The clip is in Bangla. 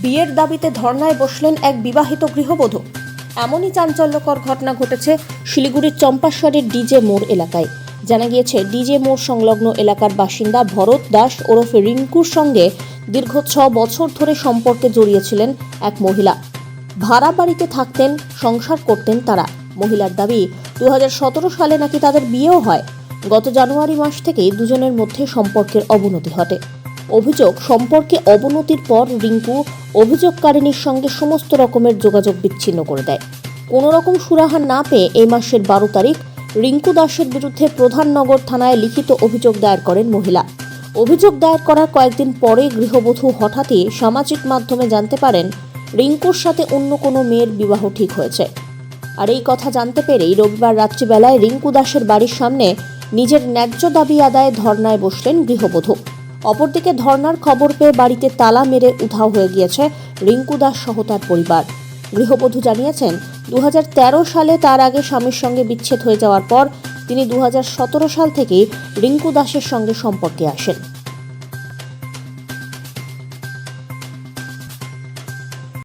বিয়ের দাবিতে ধর্নায় বসলেন এক বিবাহিত গৃহবধূ। এমনই চাঞ্চল্যকর ঘটনা ঘটেছে শিলিগুড়ির চম্পাশ্বরের ডিজে মোড় এলাকায়। জানা গিয়েছে, ডিজে মোড় সংলগ্ন এলাকার বাসিন্দা ভরত দাস ওরফে রিঙ্কুর সঙ্গে দীর্ঘ 6 বছর ধরে সম্পর্কে জড়িয়েছিলেন এক মহিলা। ভাড়া বাড়িতে থাকতেন, সংসার করতেন তারা। মহিলার দাবি, 2017 সালে নাকি তাদের বিয়েও হয়। গত জানুয়ারি মাস থেকেই দুজনের মধ্যে সম্পর্কের অবনতি ঘটে। অভিযোগ, সম্পর্কে অবনতির পর রিঙ্কু অভিযোগকারিনীর সঙ্গে সমস্ত রকমের যোগাযোগ বিচ্ছিন্ন করে দেয়। কোনো রকম সুরাহা না পেয়ে এই মাসের 12 তারিখ রিঙ্কু দাসের বিরুদ্ধে প্রধাননগর থানায় লিখিত অভিযোগ দায়ের করেন মহিলা। অভিযোগ দায়ের করার কয়েকদিন পরে গৃহবধূ হঠাৎই সামাজিক মাধ্যমে জানতে পারেন রিঙ্কুর সাথে অন্য কোনো মেয়ের বিবাহ ঠিক হয়েছে। আর এই কথা জানতে পেরেই রবিবার রাত্রিবেলায় রিঙ্কু দাসের বাড়ির সামনে নিজের ন্যায্য দাবি আদায়ে ধর্নায় বসলেন গৃহবধূ। অপরদিকে ধর্নার খবর পেয়ে বাড়িতে তালা মেরে উধাও হয়ে গিয়েছে রিঙ্কু দাস সহ তার পরিবার। গৃহবধূ জানিয়েছেন, 2013 সালে তার আগে স্বামীর সঙ্গে বিচ্ছেদ হয়ে যাওয়ার পর তিনি 2017 সাল থেকে রিঙ্কু দাসের সঙ্গে সম্পর্কে আসেন।